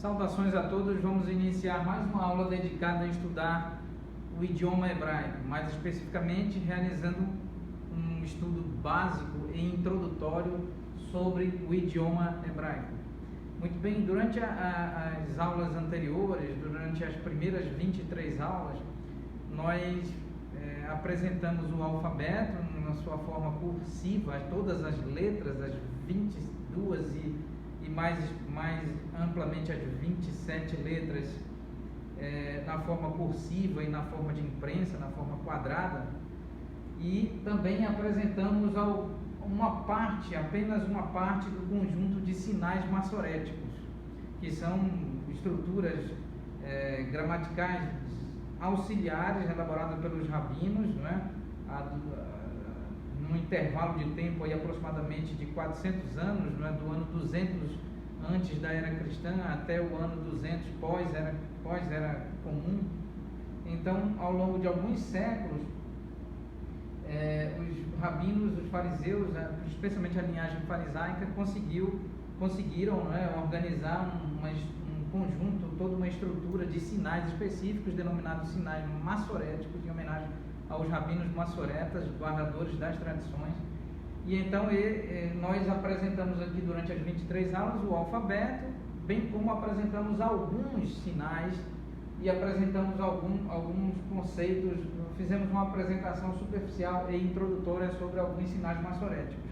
Saudações a todos, vamos iniciar mais uma aula dedicada a estudar o idioma hebraico, mais especificamente realizando um estudo básico e introdutório sobre o idioma hebraico. Muito bem, durante as aulas anteriores, durante as primeiras 23 aulas, nós apresentamos o alfabeto na sua forma cursiva, todas as letras, as 22 e mais amplamente as 27 letras na forma cursiva e na forma de imprensa, na forma quadrada, e também apresentamos apenas uma parte do conjunto de sinais massoréticos, que são estruturas gramaticais auxiliares elaboradas pelos rabinos, né? Num intervalo de tempo aí aproximadamente de 400 anos, né? Do ano 200 antes da era cristã até o ano 200 pós-era comum. Então, ao longo de alguns séculos, os rabinos, os fariseus, especialmente a linhagem farisaica, conseguiram, né, organizar um conjunto, toda uma estrutura de sinais específicos, denominados sinais massoréticos, em homenagem aos rabinos massoretas, guardadores das tradições. E então nós apresentamos aqui durante as 23 aulas o alfabeto, bem como apresentamos alguns sinais e apresentamos alguns conceitos, fizemos uma apresentação superficial e introdutória sobre alguns sinais massoréticos.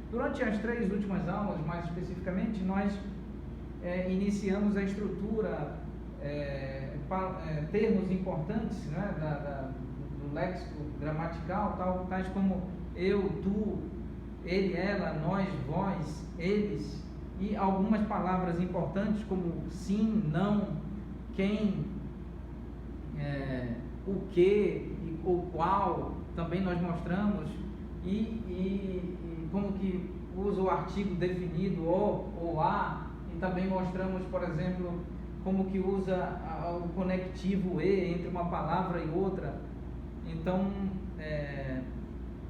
Durante as 3 últimas aulas, mais especificamente, nós iniciamos a estrutura, termos importantes, né, do léxico gramatical, tais como eu, tu, ele, ela, nós, vós, eles, e algumas palavras importantes como sim, não, quem, o que, o qual, também nós mostramos, e como que usa o artigo definido o ou a, e também mostramos, por exemplo, como que usa o conectivo e entre uma palavra e outra. Então,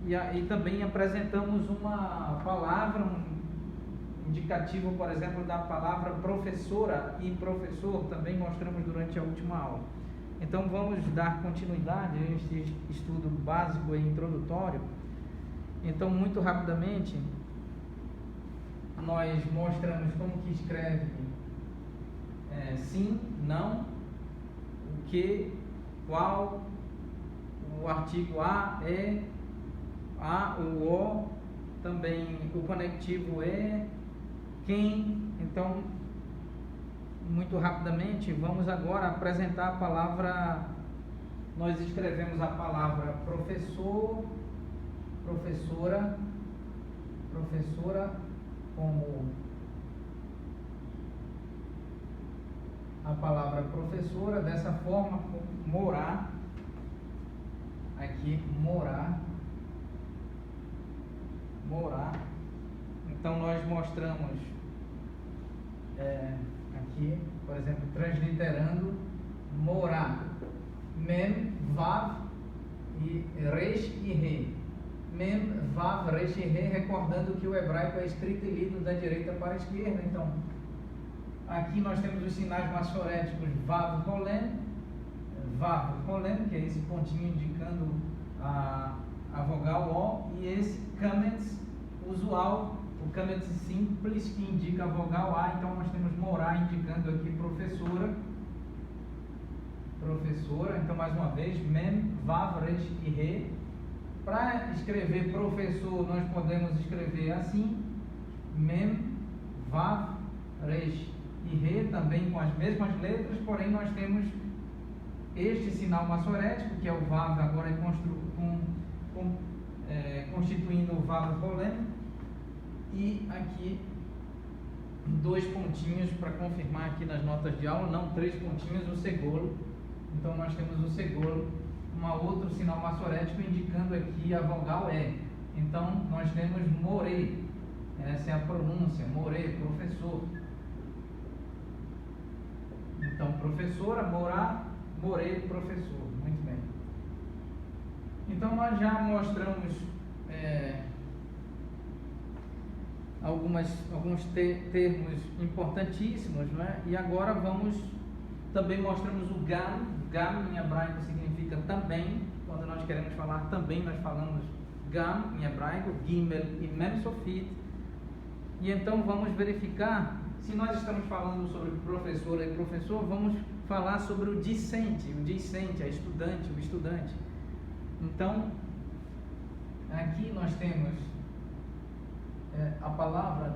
e também apresentamos uma palavra, um indicativo, por exemplo, da palavra professora e professor, também mostramos durante a última aula. Então, vamos dar continuidade a este estudo básico e introdutório. Então, muito rapidamente, nós mostramos como que escreve sim, não, o que, qual, o artigo a, o, também o conectivo quem. Então, muito rapidamente, vamos agora apresentar a palavra. Nós escrevemos a palavra professor, professora como a palavra professora, dessa forma, morar, aqui, morar. Então, nós mostramos aqui, por exemplo, transliterando, morar, mem, vav e resh e re. Mem, vav, resh e re, recordando que o hebraico é escrito e lido da direita para a esquerda. Então, aqui nós temos os sinais massoréticos vav, rolem, que é esse pontinho indicando a vogal O, e esse kametz usual, o kametz simples, que indica a vogal A. Então nós temos morar indicando aqui professora. Então, mais uma vez, mem, vav, resh e re. Para escrever professor, nós podemos escrever assim, mem, vav, resh e re, também com as mesmas letras, porém nós temos este sinal massorético, que é o vav, agora constituindo o vav rolem, e aqui 2 pontinhos para confirmar aqui nas notas de aula, não 3 pontinhos, o segolo. Então nós temos o segolo, outro sinal massorético indicando aqui a vogal E. Então nós temos more, essa é a pronúncia, more, professor. Então professora, morar, more, professor. Muito bem. Então nós já mostramos alguns termos importantíssimos, né? E agora também mostramos o gam. Gam em hebraico significa também. Quando nós queremos falar também, nós falamos gam em hebraico, gimel e mem sofit. E então vamos verificar, se nós estamos falando sobre professora e professor, vamos falar sobre o discente, a estudante, o estudante. Então, aqui nós temos a palavra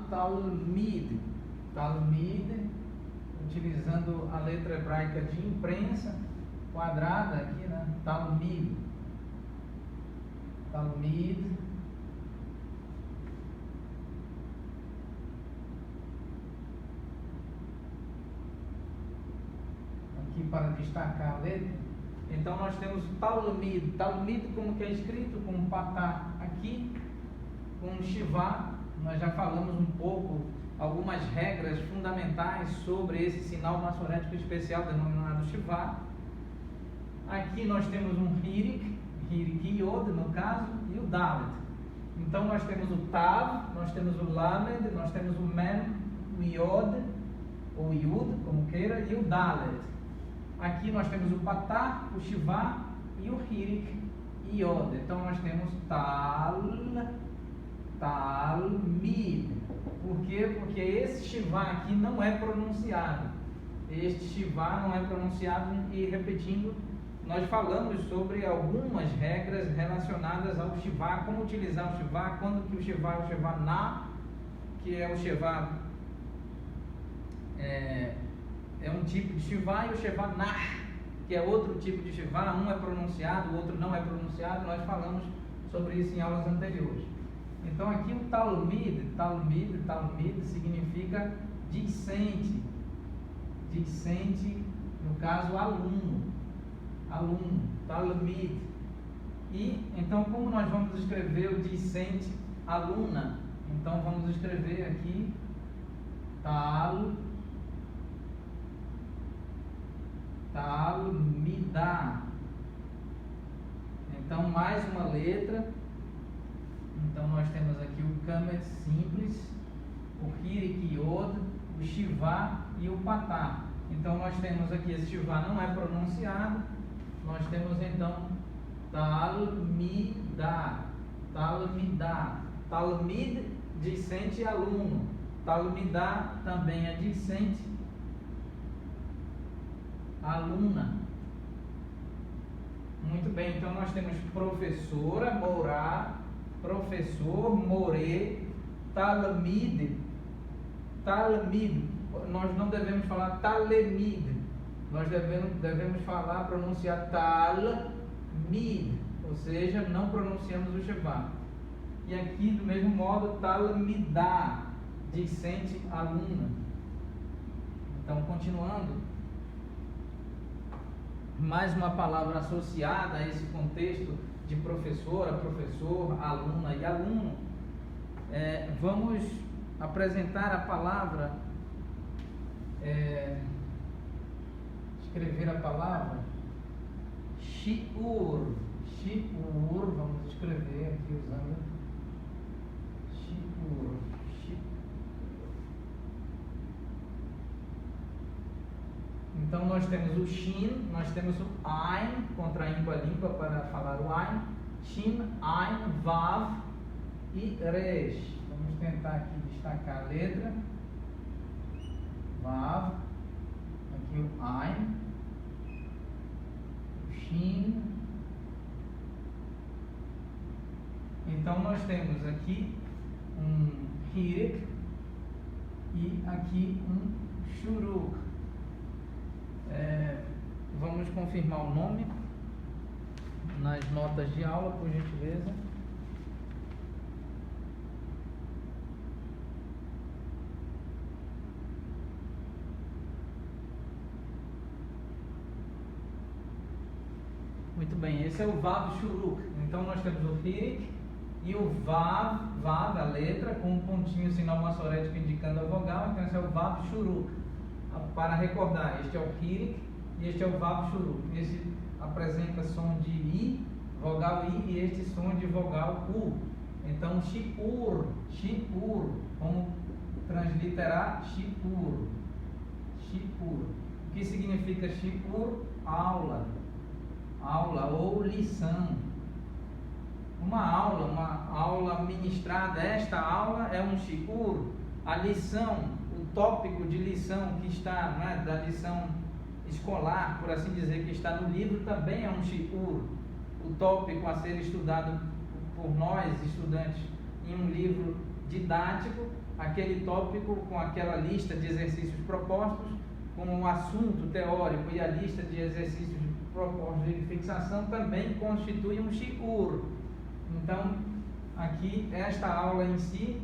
talmid, utilizando a letra hebraica de imprensa, quadrada aqui, né? Talmid. Aqui para destacar a letra. Então nós temos talmid como que é escrito, com patá aqui, com shivá. Nós já falamos um pouco, algumas regras fundamentais sobre esse sinal maçorético especial denominado shivá. Aqui nós temos um hirik yod no caso, e o dalet. Então nós temos o tav, nós temos o lamed, nós temos o mem, o yod, ou yud, como queira, e o dalet. Aqui nós temos o patá, o shivá e o hirik yod. Então nós temos talmid. Por quê? Porque esse shivá aqui não é pronunciado. Este shivá não é pronunciado, e repetindo, nós falamos sobre algumas regras relacionadas ao shivá, como utilizar o shivá, quando que o shivá é o shivá na, que é o shivá é um tipo de shivá, e o shivá nah, que é outro tipo de shivá, um é pronunciado, o outro não é pronunciado. Nós falamos sobre isso em aulas anteriores. Então aqui o talmid significa discente, no caso aluno, talmid. E então, como nós vamos escrever o discente aluna? Então vamos escrever aqui talmidá. Então mais uma letra. Então nós temos aqui o kamet simples, o hirik yod, o shivá e o patá. Então nós temos aqui, esse shivá não é pronunciado. Nós temos então talmidá, talmid, discente aluno, talmidá também é discente aluna. Muito bem, então nós temos professora, morá, professor, morê, talmid. Nós não devemos falar talemid, nós devemos falar, pronunciar talmid, ou seja, não pronunciamos o shivá. E aqui do mesmo modo, talmidá, discente aluna. Então, continuando, mais uma palavra associada a esse contexto de professora, professor, aluna e aluno. Vamos apresentar a palavra, escrever a palavra shiur, vamos escrever aqui usando shiur. Então nós temos o shin, nós temos o ain, contraindo a língua para falar o ain, shin, ain, vav e resh. Vamos tentar aqui destacar a letra, vav, aqui o ain, o shin. Então nós temos aqui um hirik e aqui um shuruk. Vamos confirmar o nome nas notas de aula, por gentileza. Muito bem, esse é o Vav Shuruk. Então nós temos o Hirik e o Vav, a letra, com um pontinho, sinal maçorético indicando a vogal. Então esse é o Vav Shuruk. Para recordar, este é o Hirik e este é o Vav Shuruk. Esse apresenta som de I, vogal I e este som de vogal U. Então, shiur, shiur, vamos transliterar shiur, shiur. O que significa shiur? Aula, aula ou lição. Uma aula ministrada. Esta aula é um shiur. A lição, o tópico de lição que está, né, da lição escolar, por assim dizer, que está no livro, também é um shiur. O tópico a ser estudado por nós, estudantes, em um livro didático, aquele tópico com aquela lista de exercícios propostos, com o assunto teórico e a lista de exercícios propostos de fixação, também constitui um shiur. Então, aqui, esta aula em si,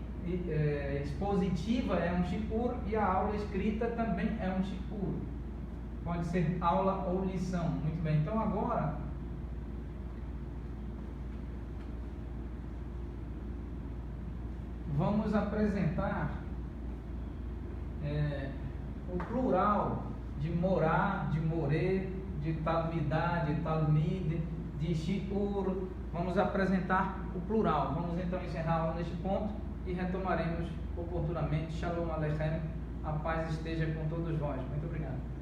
expositiva, é um shiur, e a aula escrita também é um shiur. Pode ser aula ou lição. Muito bem, então agora vamos apresentar o plural de morar, de morer, de talmidá, de talmid, de shiur. Vamos apresentar o plural. Vamos então encerrar a aula neste ponto e retomaremos oportunamente. Shalom Aleichem, a paz esteja com todos vós. Muito obrigado.